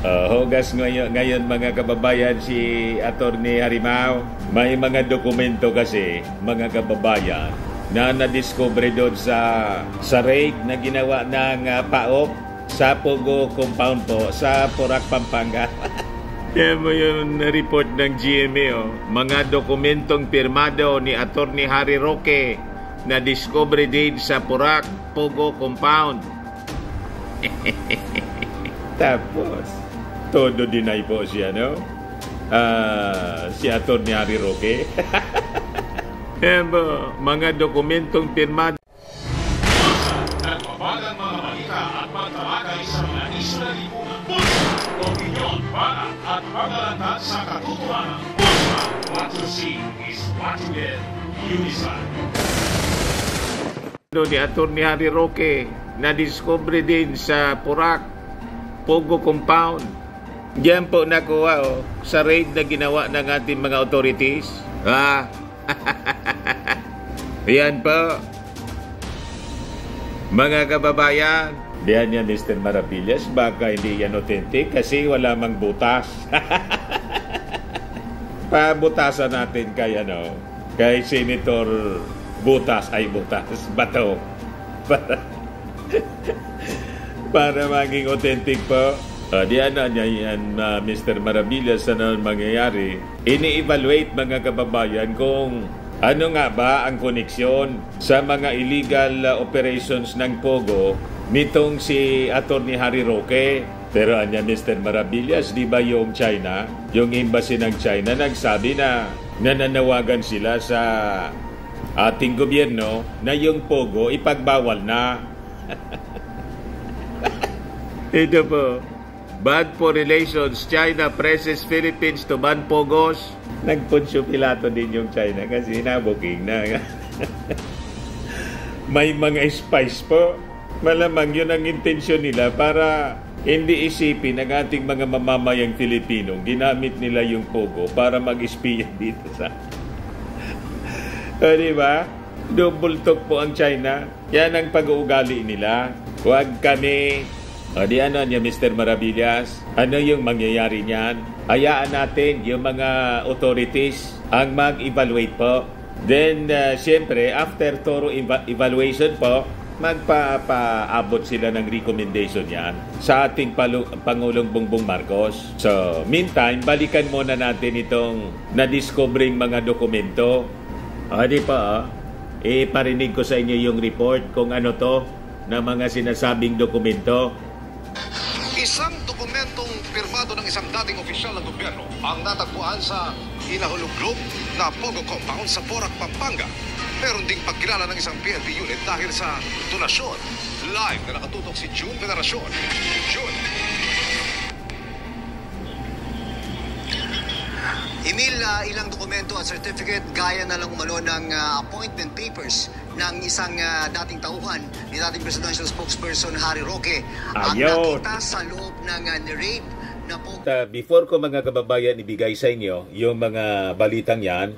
Hugas ngayon mga kababayan si Attorney Harimao. May mga dokumento kasi mga kababayan na nadiscover doon sa raid na ginawa ng PAOK sa Pogo compound po sa Porac, Pampanga. Yan mo yung report ng GMA. Mga dokumentong pirmado ni Attorney Harry Roque na discovery din sa Porac, Pogo compound. Tapos todo deny po siya, no? Si Attorney Harry Roque. Mga dokumentong pirmado. Nagbabagang mga balita at pagtalakay sa mga isyu na lipunan. Bulsa, opinyon, para at paglalantad sa katotohanan. Bulsa, what you see is what you get. Unisan. Ni Attorney Harry Roque na discovery din sa Porac, Pogo compound. Diyan po nakuha sa raid na ginawa ng ating mga authorities. Yan po. Mga kababayan, diyan yan Mr. Maravillas, baka hindi yan authentic kasi wala mang butas. Pabutasan natin kay Senator Butas, Bato. Para maging authentic po. Diyan na yan, Mr. Maravillas, ano mangyayari. Ini-evaluate mga kababayan kung ano nga ba ang koneksyon sa mga illegal operations ng Pogo nitong si Attorney Harry Roque. Pero anya Mr. Maravillas, di ba yung China, yung embassy ng China, nagsabi na nananawagan sila sa ating gobyerno na yung Pogo ipagbawal na. Ito po. Bad for relations, China presses Philippines to ban Pogos. Nagpunsyo pilato din yung China kasi nabuking na. May mga spies po. Malamang yun ang intensyon nila para hindi isipin ng ating mga mamamayang Filipino. Ginamit nila yung Pogo para mag-espiya dito sa... diba? Double talk po ang China. Yan ang pag-uugali nila. Huwag kami... ano niya Mr. Maravillas? Ano yung mangyayari niyan? Hayaan natin yung mga authorities ang mag-evaluate po. Then, siyempre, after thorough evaluation po, magpapaabot sila ng recommendation yan sa ating Pangulong Bongbong Marcos. So, meantime, balikan muna natin itong na-discovering mga dokumento. Di pa, parinig ko sa inyo yung report kung ano to na mga sinasabing dokumento. Isang dokumentong pirmado ng isang dating opisyal ng gobyerno ang natagpuan sa hinahulog group na Pogo compound sa Porac, Pampanga. Meron ding pagkilala ng isang PNP unit dahil sa donasyon. Live na nakatutok si June Veneracion. June. Emil, ilang dokumento at certificate gaya na lang umano ng appointment papers ng isang dating tauhan ni dating presidential spokesperson Harry Roque ang nakita sa loob ng raid na po. Before ko mga kababayan ibigay sa inyo yung mga balitang yan,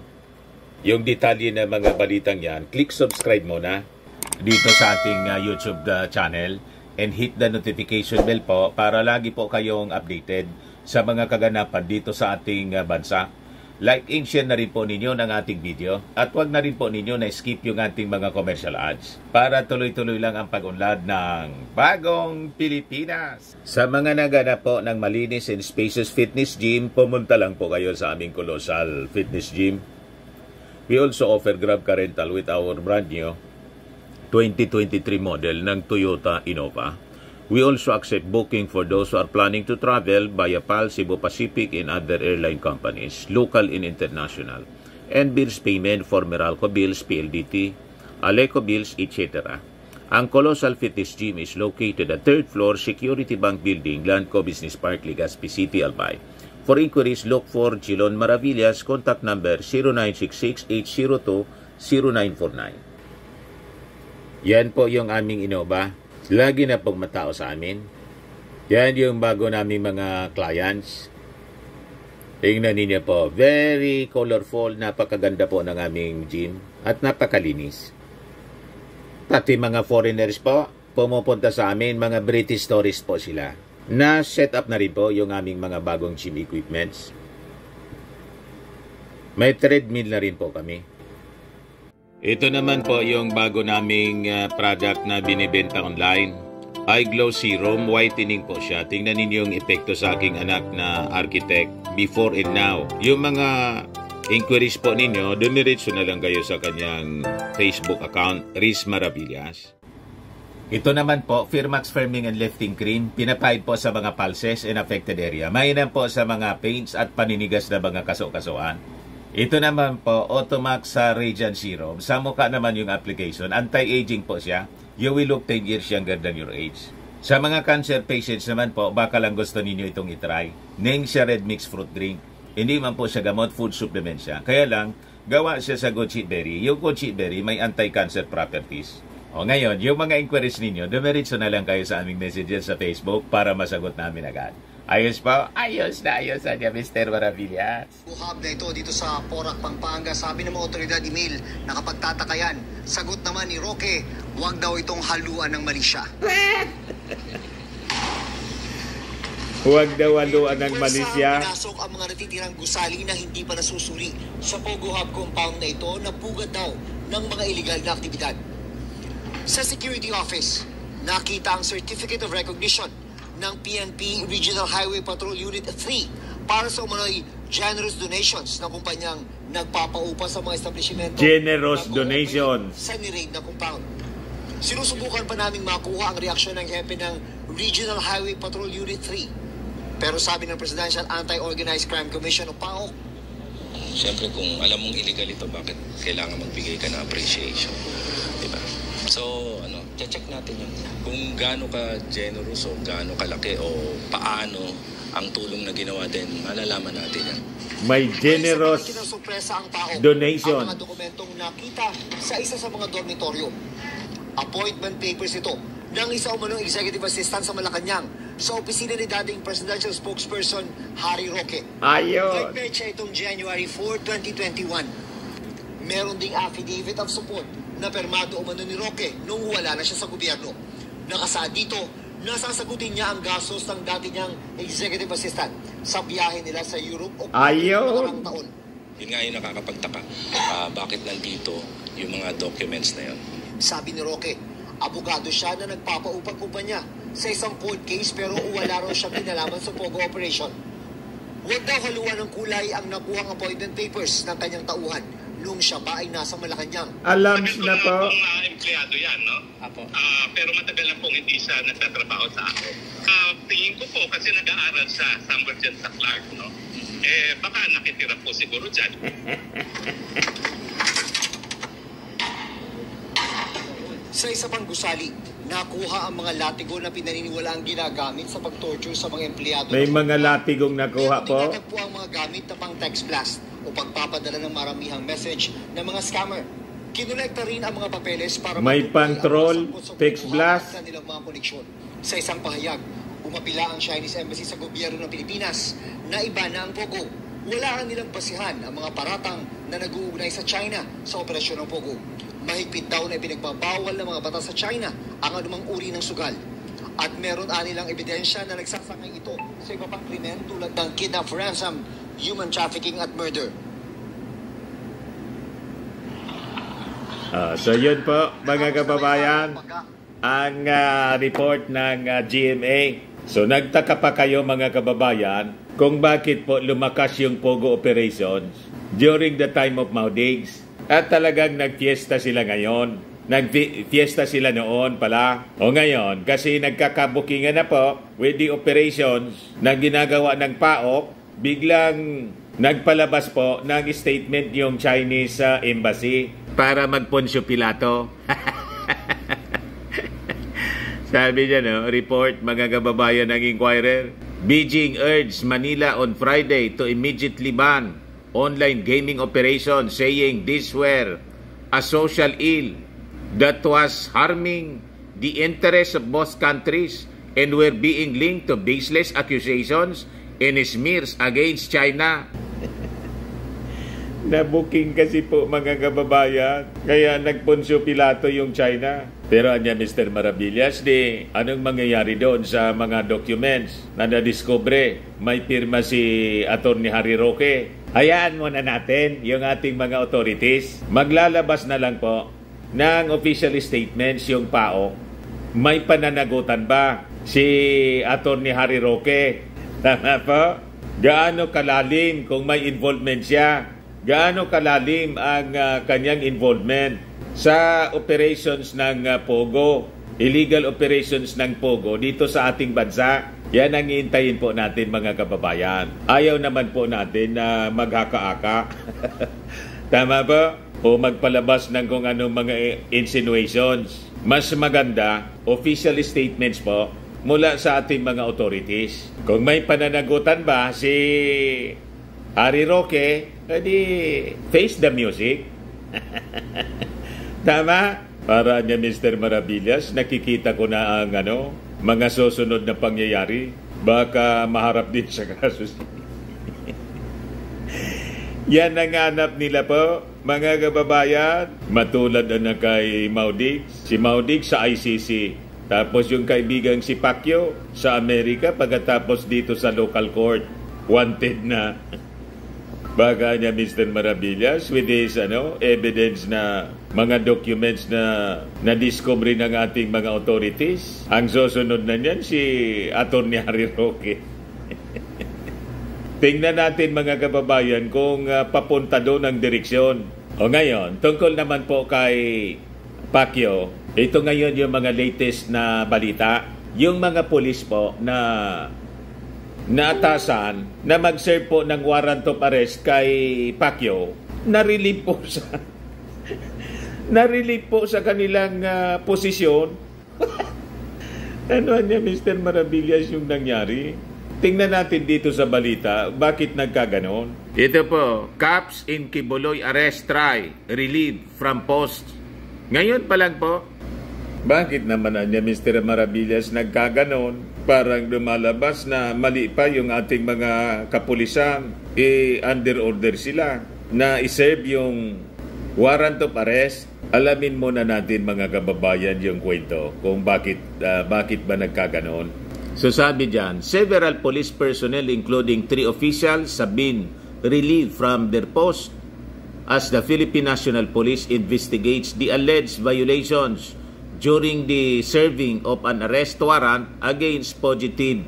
yung detalye na mga balitang yan, click subscribe muna dito sa ating YouTube channel and hit the notification bell po para lagi po kayong updated sa mga kaganapan dito sa ating bansa. Like and share na rin po ninyo ng ating video at huwag na rin po ninyo na skip yung ating mga commercial ads para tuloy-tuloy lang ang pag-unlad ng Bagong Pilipinas. Sa mga naganap po ng malinis and spacious fitness gym, pumunta lang po kayo sa aming Colossal Fitness Gym. We also offer Grab car rental with our brand new 2023 model ng Toyota Innova. We also accept booking for those who are planning to travel via PAL, Cebu Pacific, and other airline companies, local and international, and bills payment for Meralco Bills, PLDT, Aleco Bills, etc. Ang Colossal Fitness Gym is located at 3rd floor Security Bank Building, Landco Business Park, Legazpi City, Albay. For inquiries, look for Jilon Maravillas, contact number 0966-802-0949. Yan po yung aming Innova. Lagi na pong matao sa amin. Yan yung bago naming mga clients. Tingnan ninyo po. Very colorful. Napakaganda po ng aming gym. At napakalinis. Pati mga foreigners po, pumupunta sa amin. Mga British tourists po sila. Na-set up na rin po yung aming mga bagong gym equipments. May treadmill na rin po kami. Ito naman po yung bago naming product na binibenta online. iGlow Serum Whitening po siya. Tingnan ninyo yung epekto sa aking anak na architect before and now. Yung mga inquiries po ninyo, dumiretso na lang kayo sa kanyang Facebook account, Riz Maravillas. Ito naman po, Firmax Firming and Lifting Cream, pinapahid po sa mga pulses and affected area. Mainam po sa mga pains at paninigas na mga kaso-kasuan. Ito naman po, Automax sa Radiant Serum. Sa mukha naman yung application. Anti-aging po siya. You will look 10 years younger than your age. Sa mga cancer patients naman po, baka lang gusto ninyo itong itry. Ning siya red mixed fruit drink. Hindi man po siya gamot, food supplement siya. Kaya lang, gawa siya sa goji berry. Yung goji berry may anti-cancer properties. O ngayon, yung mga inquiries ninyo, dumiretso na lang kayo sa aming messages sa Facebook para masagot namin agad. Ayos pa? Ayos na Mr. Maravillas. Hub na ito dito sa Porac, Pampanga. Sabi ng mga otoridad, email, nakapagtatakayan. Sagot naman ni Roque, huwag daw itong haluan ng malisya. Huwag daw haluan ng malisya. Pinasok ang mga natitirang gusali na hindi pa nasusuri. Sa Pogo Hub compound na ito, napugat daw ng mga illegal na aktibidad. Sa Security Office, nakita ang Certificate of Recognition ng PNP Regional Highway Patrol Unit 3 para sa umano'y generous donations ng kumpanyang nagpapaupa sa mga establishmento. Generous donations sa ni-raid na compound. Sinusubukan pa naming makuha ang reaksyon ng hepe ng Regional Highway Patrol Unit 3. Pero sabi ng Presidential Anti-Organized Crime Commission o PAOK, siyempre kung alam mong illegal ito, bakit kailangan magbigay ka ng appreciation? Diba? So, check natin yun. Kung gaano ka generous o gaano kalaki o paano ang tulong na ginawa din, malalaman natin yan. May generous donation. Ang mga dokumentong nakita sa isa sa mga dormitoryo. Appointment papers ito ng isa umanong executive assistant sa Malacanang sa opisina ni dating presidential spokesperson Harry Roque. Ayun. Nagpetsa itong January 4, 2021. Meron ding affidavit of support na permado umano ni Roque nung wala na siya sa gobyerno. Nakasaad dito, nasasagutin niya ang gastos ng dati niyang executive assistant sa biyahe nila sa Europe o nakarang taon. Yun nga yung nakakapagtaka. Bakit nandito yung mga documents na yun? Sabi ni Roque, abogado siya na nagpapaupang kumpanya sa isang court case pero wala raw siyang kinalaman sa Pogo operation. Huwag daw haluan ng kulay ang nakuhang appointment papers ng kanyang tauhan nung siya ba ay nasa Malacanang. Alam na po. Empleyado yan, no? Apo. Pero matagal na pong hindi siya nagtatrabaho sa ako. Tingin ko po kasi nag-aaral siya somewhere dyan sa Clark, no? Baka nakitira po siguro dyan. Sa isa pang gusali, nakuha ang mga latigo na pinaniniwalaang ginagamit sa pag-torture sa mga empleyado. May mga latigong nakuha po. Tinatagpo ang mga gamit na pang text blast o pagpapadala ng maramihang message ng mga scammer. Kinolekta rin ang mga papeles para may pang-troll, text blast. Sa nilang mga koneksyon. Sa isang pahayag, umapila ang Chinese Embassy sa gobyerno ng Pilipinas na iba na ang Pogo. Wala ang nilang basihan ang mga paratang na nag-uugnay sa China sa operasyon ng Pogo. Mahigpit daw na ipinagbabawal ng mga batas sa China ang anumang uri ng sugal. At meron anilang ebidensya na nagsasangay ito sa iba pang krimen tulad ng kidnap, ransom, human trafficking at murder. So yun po mga kababayan, ang report ng GMA. So nagtaka pa kayo mga kababayan kung bakit po lumakas yung Pogo operations during the time of Maudigs. At talagang nagfiesta sila ngayon. Nagfiesta sila noon pala. O ngayon, kasi nagkakabukingan na po with the operations na ginagawa ng PAOK, biglang nagpalabas po ng statement yung Chinese Embassy para mag-Poncio Pilato. Sabi niya, no, report mga kababayan ng Inquirer. Beijing urged Manila on Friday to immediately ban online gaming operations, saying these were a social ill that was harming the interests of both countries and were being linked to baseless accusations and smears against China. Nabuking kasi po mga kababayan, kaya nagpunsyo Pilato yung China. Pero anya Mr. Maravillas, anong mangyayari doon sa mga documents na nadiscover? May pirma si Atty. Harry Roque. Hayaan muna natin yung ating mga authorities. Maglalabas na lang po ng official statements yung PAO. May pananagutan ba si Atty. Harry Roque? Tama po? Gaano kalalim kung may involvement siya? Gaano kalalim ang kanyang involvement sa operations ng POGO, illegal operations ng POGO dito sa ating bansa? Yan ang hihintayin po natin mga kababayan. Ayaw naman po natin na maghaka-aka. Tama ba? O magpalabas ng kung anong mga insinuations. Mas maganda, official statements po mula sa ating mga authorities. Kung may pananagutan ba si Harry Roque, edi face the music. Tama? Para niya Mr. Maravillas, nakikita ko na ang mga susunod na pangyayari. Baka maharap din sa kaso. Yan ang hanap nila po, mga kababayan. Matulad na kay Maudix. Si Maudix sa ICC. Tapos yung kaibigang si Pacquiao sa Amerika, pagkatapos dito sa local court, wanted na. Baka niya Mr. Maravillas with his evidence na mga documents na na-discover ng ating mga authorities. Ang susunod na niyan si Atty. Harry Roque. Tingnan natin mga kababayan kung papunta doon ang direksyon. O ngayon, tungkol naman po kay Pacquiao, ito ngayon yung mga latest na balita. Yung mga pulis po na naatasan na mag-serve po ng warrant of arrest kay Pacquiao, na-relieve po sa kanilang posisyon. Ano niya Mr. Maravillas yung nangyari? Tingnan natin dito sa balita, bakit nagkaganon? Ito po, Cops in Quiboloy arrest try, relieved from post. Ngayon pa lang po. Bakit naman niya Mr. Maravillas nagkaganon? Parang lumalabas na mali pa yung ating mga kapulisan. Under order sila na iserve yung warrant of arrest. Alamin muna natin mga kababayan yung kwento kung bakit ba nagkaganon. So sabi dyan, several police personnel including 3 officials have been relieved from their post as the Philippine National Police investigates the alleged violations during the serving of an arrest warrant against fugitive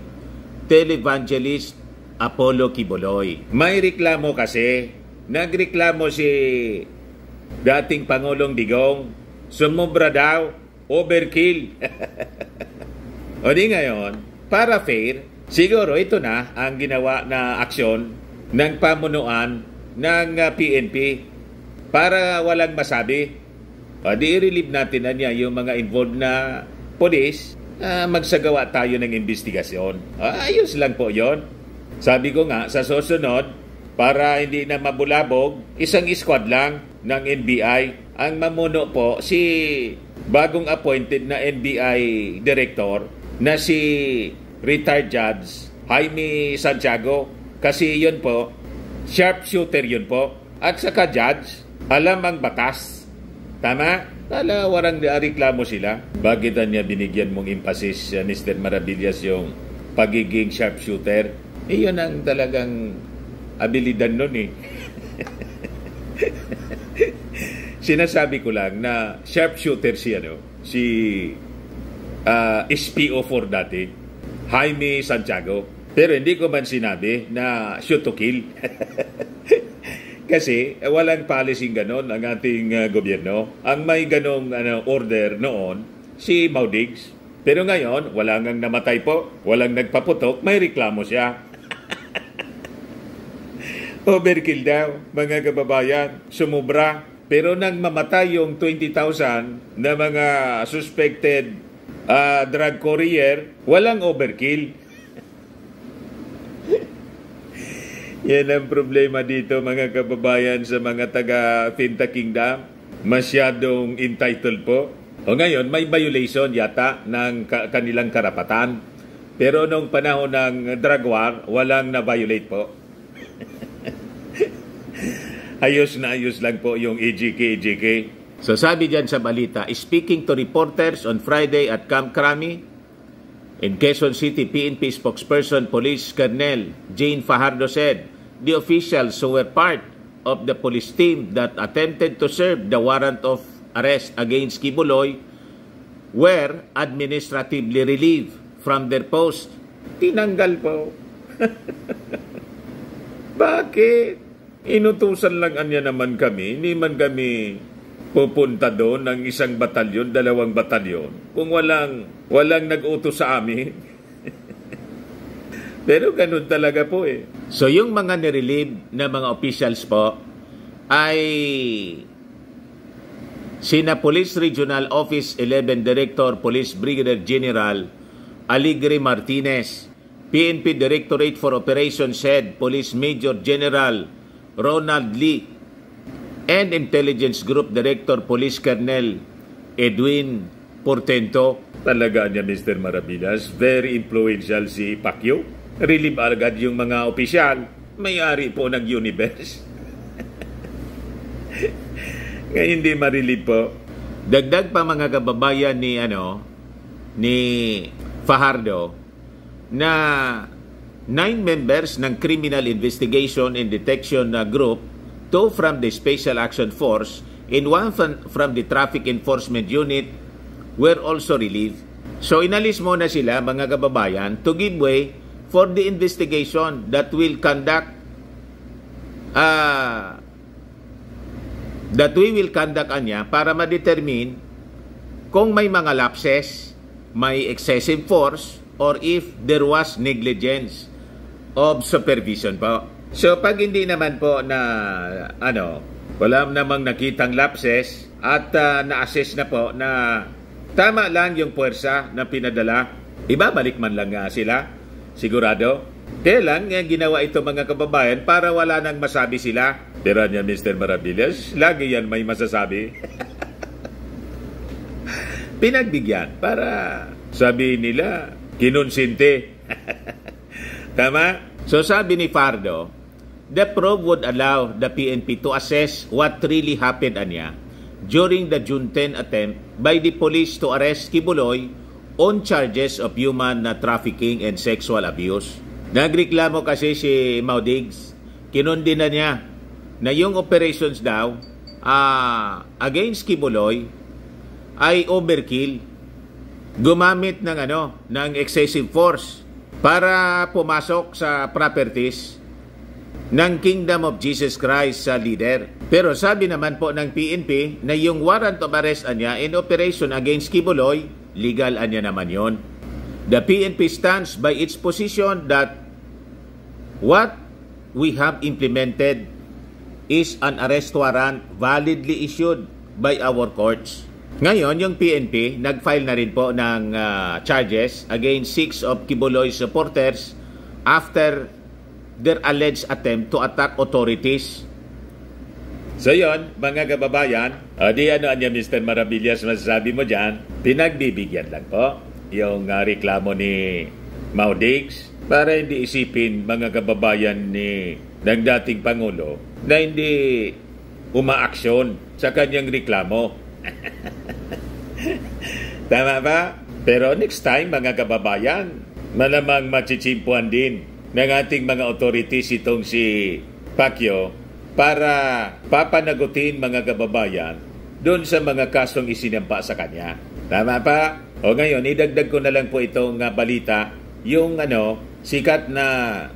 televangelist Apollo Quiboloy. May reklamo kasi. Nagreklamo si dating Pangulong Digong. Sumobra daw. Overkill. O di ngayon, para fair, siguro ito na ang ginawa na aksyon ng pamunuan ng PNP para walang masabi. Di i-relieve natin na niya yung mga involved na police, magsagawa tayo ng investigasyon. Ayos lang po yon. Sabi ko nga, sa susunod, para hindi na mabulabog, isang squad lang ng NBI. Ang mamuno po, si bagong appointed na NBI director na si retired Judge Jaime Santiago. Kasi yun po, sharpshooter yun po. At saka judge, alam ang batas. Tama? Walang reklamo sila. Bakit niya binigyan mong emphasis, Mr. Maravillas, yung pagiging sharpshooter? Yun ang talagang abilidad nun eh. Sinasabi ko lang na sharpshooter si SPO4 dati, Jaime Santiago. Pero hindi ko man sinabi na shoot to kill. Kasi walang policy ganon ang ating gobyerno. Ang may ganong order noon, si Maudix. Pero ngayon, wala ngang namatay po, walang nagpaputok, may reklamo siya. Overkill daw, mga kababayan, sumubra. Pero nang mamatay yung 20,000 na mga suspected drug courier, walang overkill. Yan ang problema dito mga kababayan sa mga taga Finta Kingdom. Masyadong entitled po. O ngayon, may violation yata ng kanilang karapatan. Pero nung panahon ng drug war, walang na-violate po. Ayos na ayos lang po yung EJK. So sabi dyan sa balita, speaking to reporters on Friday at Camp Crami, in Quezon City, PNP spokesperson Police Colonel Jane Fajardo said, the officials who were part of the police team that attempted to serve the warrant of arrest against Kibuloy were administratively relieved from their post. Tinanggal po. Bakit? Inutusan lang anya naman kami. Hindi man kami pupunta doon ng isang batalyon, 2 batalyon. Kung walang nag-utos sa amin. Pero ganun talaga po eh. So yung mga nirelieve na mga officials po ay sina Police Regional Office 11 Director Police Brigadier General Aligre Martinez, PNP Directorate for Operations Head Police Major General Ronald Lee, and Intelligence Group Director Police Colonel Edwin Portento. Talaga niya, Mr. Maravillas, very influential si Pacquiao. Relieve agad yung mga opisyal. May-ari po ng universe. Ngayon hindi ma-relieve po. Dagdag pa mga kababayan ni Fajardo na 9 members ng Criminal Investigation and Detection Group, 2 from the Special Action Force and 1 from the Traffic Enforcement Unit were also relieved. So inalis muna sila mga kababayan to give way for the investigation that we will conduct para ma-determine kung may mga lapses, may excessive force, or if there was negligence of supervision po. So pag hindi naman po na wala namang nakitang lapses at na-assess na po na tama lang yung puwersa na pinadala, ibabalik man lang nga sila, sigurado. Kaya lang ginawa ito mga kababayan para wala nang masabi sila. Pero niya, Mr. Maravillas, lagi yan may masasabi. Pinagbigyan para sabi nila kinonsinte. Tama? So sabi ni Fardo, the probe would allow the PNP to assess what really happened during the June 10 attempt by the police to arrest Kibuloy on charges of human trafficking and sexual abuse. Nagreklamo kasi si Maudigs, kinundi na niya na yung operations daw against Kibuloy ay overkill. Gumamit ng excessive force para pumasok sa properties ng Kingdom of Jesus Christ sa leader. Pero sabi naman po ng PNP na yung warrant of arrest niya in operation against Kibuloy, legal niya naman yon. The PNP stands by its position that what we have implemented is an arrest warrant validly issued by our courts. Ngayon, yung PNP, nag-file na rin po ng charges against 6 of Kibuloy's supporters after their alleged attempt to attack authorities. So yun, mga kababayan, niya Mr. Maravillas, masasabi mo dyan, pinagbibigyan lang po yung reklamo ni Maudigs para hindi isipin mga kababayan ng dating Pangulo na hindi umaaksyon sa kanyang reklamo. Tama ba? Pero next time mga kababayan, malamang machichimpuan din ng ating mga authorities itong si Pacquiao para papanagutin mga kababayan doon sa mga kasong isinampa sa kanya. Tama pa? O ngayon, idagdag ko na lang po itong balita, yung sikat na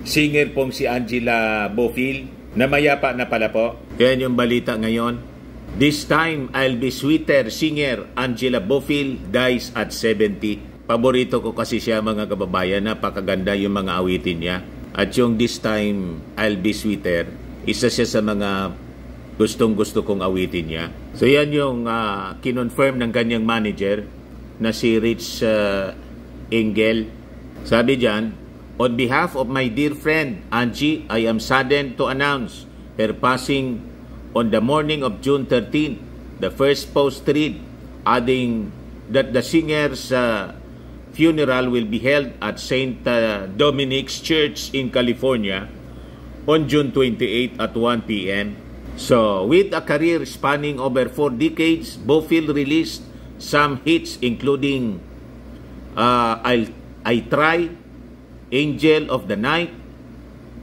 singer pong si Angela Bofill, na mayapa na pala po. Yan yung balita ngayon. This time, I'll be sweeter singer Angela Bofill dies at 70. Paborito ko kasi siya mga kababayan, napakaganda yung mga awitin niya. At yung This Time, I'll be sweeter, isa siya sa mga gustong-gusto kong awitin niya. So yan yung kinonfirm ng kanyang manager na si Rich Engel. Sabi dyan, on behalf of my dear friend Angie, I am saddened to announce her passing on the morning of June 13. The first post read adding that the singer's funeral will be held at St. Dominic's Church in California on June 28 at 1 p.m. So, with a career spanning over 4 decades, Bofill released some hits including I Try, Angel of the Night,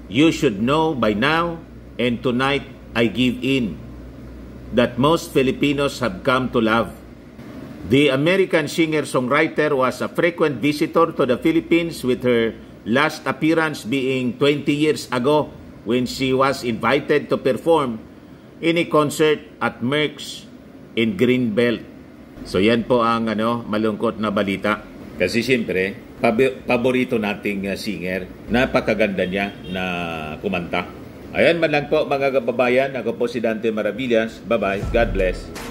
You Should Know By Now, and Tonight I Give In, that most Filipinos have come to love. The American singer-songwriter was a frequent visitor to the Philippines, with her last appearance being 20 years ago when she was invited to perform in a concert at Merck's in Greenbelt. So yan po ang malungkot na balita. Kasi siyempre, paborito nating singer. Napakaganda niya na kumanta. Ayan man lang po mga kababayan. Ako po si Dante Maravillas. Bye-bye. God bless.